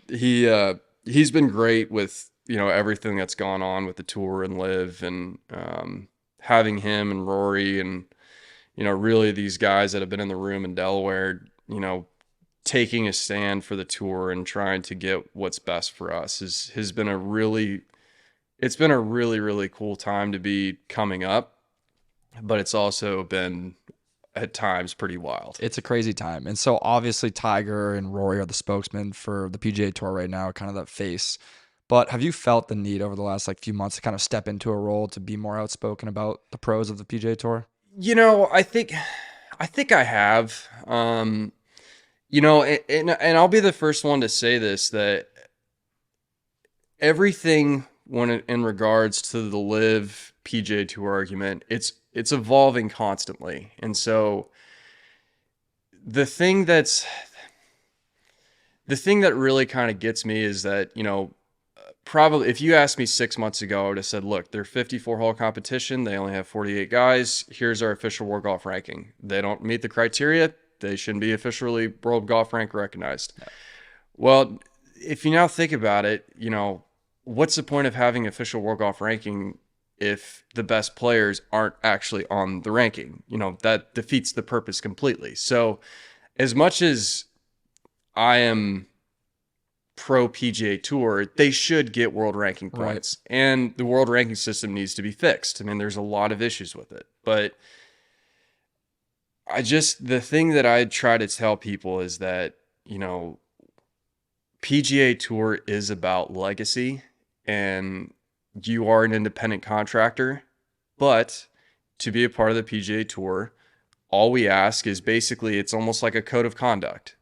he's been great with, everything that's gone on with the tour and live, and having him and Rory and, really these guys that have been in the room in Delaware, taking a stand for the tour and trying to get what's best for us has been it's been a really, really cool time to be coming up, but it's also been at times pretty wild. It's a crazy time. And so obviously Tiger and Rory are the spokesmen for the PGA Tour right now, kind of that face. But have you felt the need over the last few months to kind of step into a role to be more outspoken about the pros of the PGA Tour? I think I have. And I'll be the first one to say this, that everything in regards to the live PGA Tour argument, it's evolving constantly. And so the thing that really kind of gets me is that, probably if you asked me 6 months ago, I would have said, look, they're 54-hole competition. They only have 48 guys. Here's our official World Golf ranking. They don't meet the criteria. They shouldn't be officially World Golf Rank recognized. Yeah. Well, if you now think about it, what's the point of having official World Golf ranking if the best players aren't actually on the ranking? That defeats the purpose completely. So as much as I am pro PGA Tour, they should get world ranking points. Right. And the world ranking system needs to be fixed. I mean, there's a lot of issues with it. But the thing that I try to tell people is that, PGA Tour is about legacy, and you are an independent contractor. But to be a part of the PGA Tour, all we ask is basically, it's almost like a code of conduct.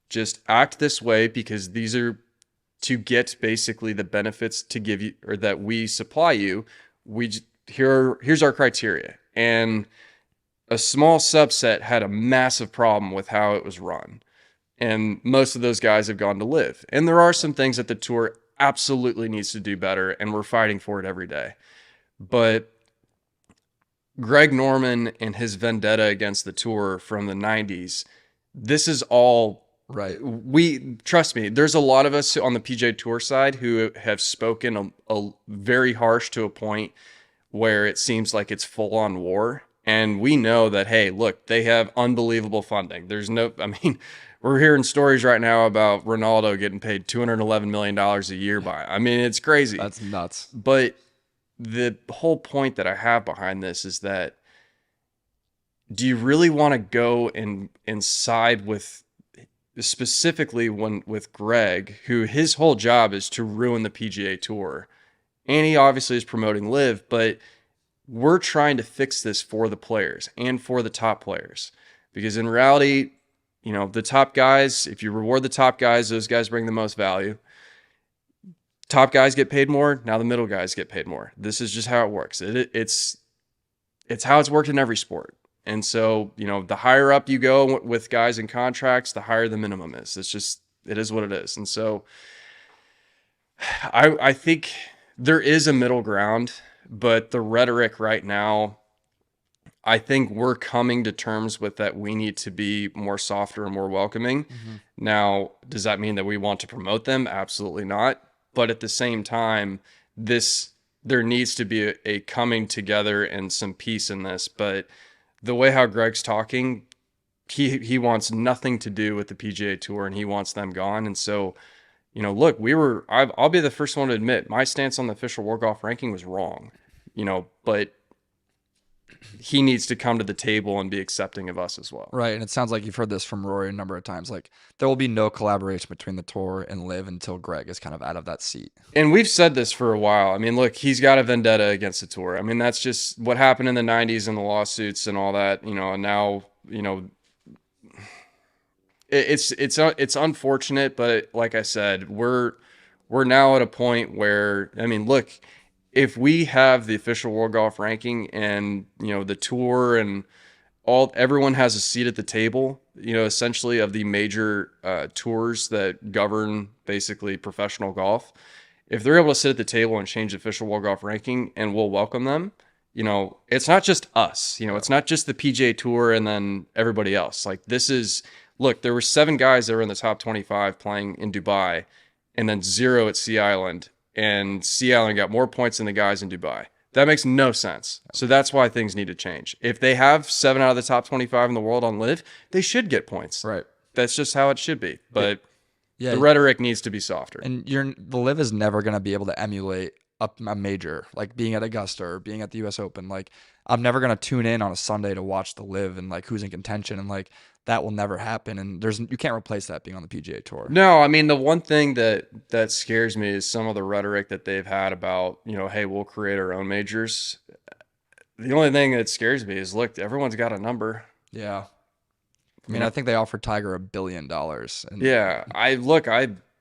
Just act this way because these are to get basically the benefits to give you, or that we supply you. Here's our criteria. And a small subset had a massive problem with how it was run. And most of those guys have gone to live. And there are some things that the tour absolutely needs to do better, and we're fighting for it every day. But Greg Norman and his vendetta against the tour from the 90s, this is all right. Trust me, there's a lot of us on the PGA Tour side who have spoken a very harsh to a point where it seems like it's full on war. And we know that, hey, look, they have unbelievable funding. We're hearing stories right now about Ronaldo getting paid $211 million a year by. I mean, it's crazy. That's nuts. But the whole point that I have behind this is that, do you really want to go and side with, specifically with Greg, who his whole job is to ruin the PGA Tour? And he obviously is promoting LIV, but we're trying to fix this for the players and for the top players. Because in reality, the top guys, if you reward the top guys, those guys bring the most value. Top guys get paid more. Now the middle guys get paid more. This is just how it works. It's how it's worked in every sport. And so, the higher up you go with guys in contracts, the higher the minimum is. It is what it is. And so I think there is a middle ground, but the rhetoric right now, I think we're coming to terms with that. We need to be more softer and more welcoming. Mm-hmm. Now, does that mean that we want to promote them? Absolutely not. But at the same time, there needs to be a coming together and some peace in this. But the way how Greg's talking, he wants nothing to do with the PGA Tour, and he wants them gone. And so, look, I'll be the first one to admit my stance on the official World Golf ranking was wrong, but he needs to come to the table and be accepting of us as well. Right. And it sounds like you've heard this from Rory a number of times. There will be no collaboration between the tour and LIV until Greg is kind of out of that seat. And we've said this for a while. I mean, look, he's got a vendetta against the tour. I mean, that's just what happened in the 90s and the lawsuits and all that, and now, it's unfortunate, but like I said, we're now at a point where, I mean, look, if we have the official World Golf ranking and, the tour and everyone has a seat at the table, essentially of the major tours that govern basically professional golf, if they're able to sit at the table and change the official World Golf ranking, and we'll welcome them, it's not just us, it's not just the PGA Tour and then everybody else. Look, there were 7 guys that were in the top 25 playing in Dubai, and then 0 at Sea Island, and Sea Island got more points than the guys in Dubai. That makes no sense. So that's why things need to change. If they have 7 out of the top 25 in the world on LIV, they should get points. Right. That's just how it should be. But Yeah. the rhetoric needs to be softer. And the LIV is never going to be able to emulate a major, like being at Augusta or being at the US Open. Like, I'm never going to tune in on a Sunday to watch the LIV and like who's in contention, and like that will never happen. And you can't replace that being on the PGA Tour. No, I mean, the one thing that scares me is some of the rhetoric that they've had about, hey, we'll create our own majors. The only thing that scares me is, look, everyone's got a number. Yeah. I mean, I think they offered Tiger $1 billion. And yeah,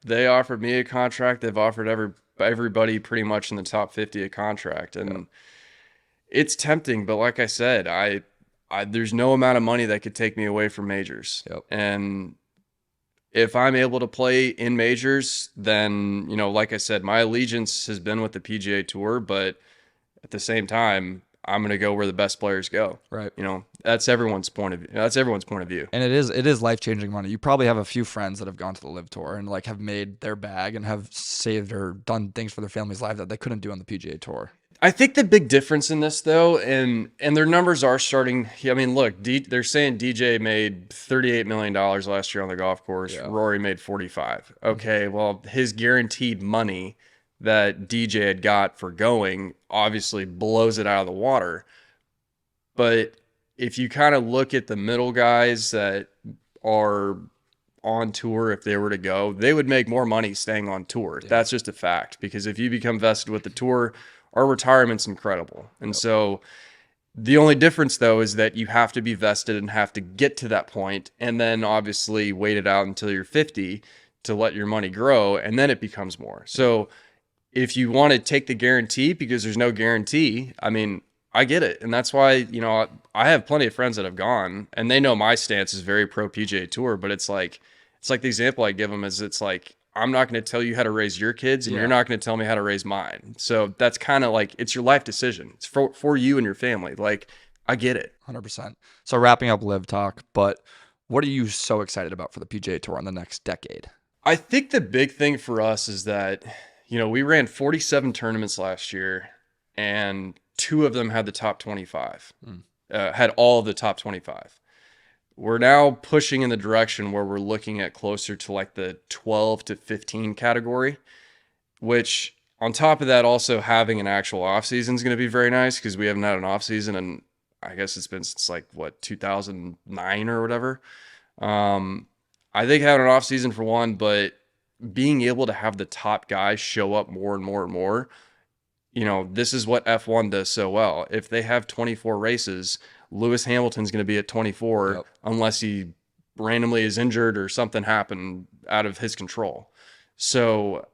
they offered me a contract. They've offered everybody pretty much in the top 50 a contract, and it's tempting. But like I said, there's no amount of money that could take me away from majors. Yep. And if I'm able to play in majors, then, like I said, my allegiance has been with the PGA Tour, but at the same time, I'm going to go where the best players go. Right. That's everyone's point of view. That's everyone's point of view. And it is life-changing money. You probably have a few friends that have gone to the LIV Tour and like have made their bag and have saved or done things for their family's life that they couldn't do on the PGA Tour. I think the big difference in this, though, and their numbers are starting. I mean, look, they're saying DJ made $38 million last year on the golf course. Yeah. Rory made 45. Okay, well, his guaranteed money that DJ had got for going obviously blows it out of the water. But if you kind of look at the middle guys that are on tour, if they were to go, they would make more money staying on tour. Yeah. That's just a fact, because if you become vested with the tour, our retirement's incredible. And so the only difference, though, is that you have to be vested and have to get to that point, and then obviously wait it out until you're 50 to let your money grow, and then it becomes more. So if you want to take the guarantee because there's no guarantee, I mean, I get it. And that's why, I have plenty of friends that have gone, and they know my stance is very pro PGA Tour, but it's like the example I give them is, it's like, I'm not going to tell you how to raise your kids, and you're not going to tell me how to raise mine. So that's kind of like, it's your life decision. It's for you and your family. Like, I get it. 100%. So wrapping up LIV talk, but what are you so excited about for the PGA Tour in the next decade? I think the big thing for us is that, we ran 47 tournaments last year, and 2 of them had the top 25, had all of the top 25. We're now pushing in the direction where we're looking at closer to like the 12 to 15 category, which on top of that, also having an actual off season is going to be very nice, because we haven't had an off season, and I guess it's been since 2009 or whatever. I think having an off season for one, but being able to have the top guys show up more and more and more, this is what F1 does so well. If they have 24 races, Lewis Hamilton's going to be at 24 unless he randomly is injured or something happened out of his control. So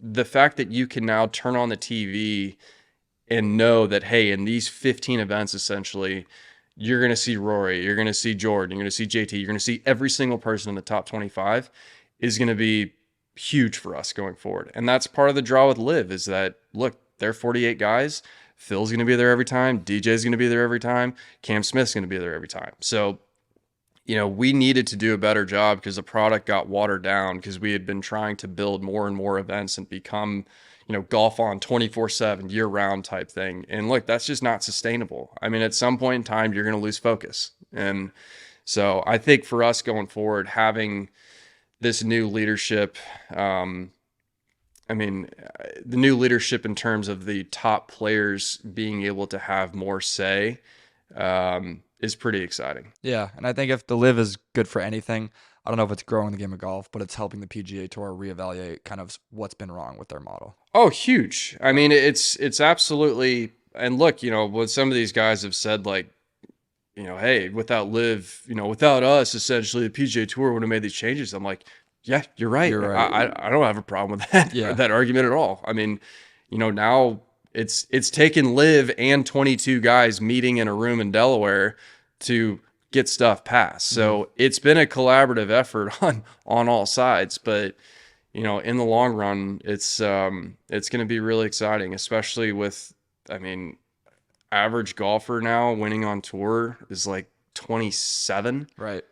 the fact that you can now turn on the TV and know that, hey, in these 15 events, essentially, you're going to see Rory, you're going to see Jordan, you're going to see JT, you're going to see every single person in the top 25 is going to be huge for us going forward. And that's part of the draw with LIV, is that, look, they're 48 guys. Phil's going to be there every time. DJ's going to be there every time. Cam Smith's going to be there every time. So, we needed to do a better job, because the product got watered down, because we had been trying to build more and more events and become, golf on 24/7 year round type thing. And look, that's just not sustainable. I mean, at some point in time, you're going to lose focus. And so I think for us going forward, having this new leadership, the new leadership in terms of the top players being able to have more say, is pretty exciting. Yeah, and I think if the LIV is good for anything, I don't know if it's growing the game of golf, but it's helping the PGA Tour reevaluate kind of what's been wrong with their model. Oh, huge. I mean, it's absolutely, and look, what some of these guys have said, like, hey, without LIV, without us, essentially, the PGA Tour would have made these changes. I'm like, yeah, you're right. I don't have a problem with that, that argument at all. I mean, now it's taken LIV and 22 guys meeting in a room in Delaware to get stuff passed. So it's been a collaborative effort on all sides, but in the long run, it's going to be really exciting, especially with, average golfer now winning on tour is like 27. Right.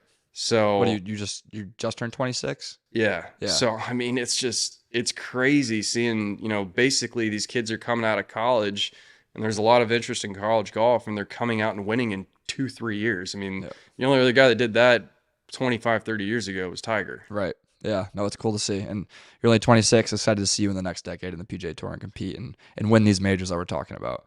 What do So you just turned 26? yeah. Yeah. So I mean, it's crazy seeing, basically these kids are coming out of college and there's a lot of interest in college golf and they're coming out and winning in 2, 3 years. I mean, Yeah. the only other guy that did that 25, 30 years ago was Tiger. Right. Yeah. No, it's cool to see. And you're only 26. Excited to see you in the next decade in the PGA Tour and compete and win these majors that we're talking about.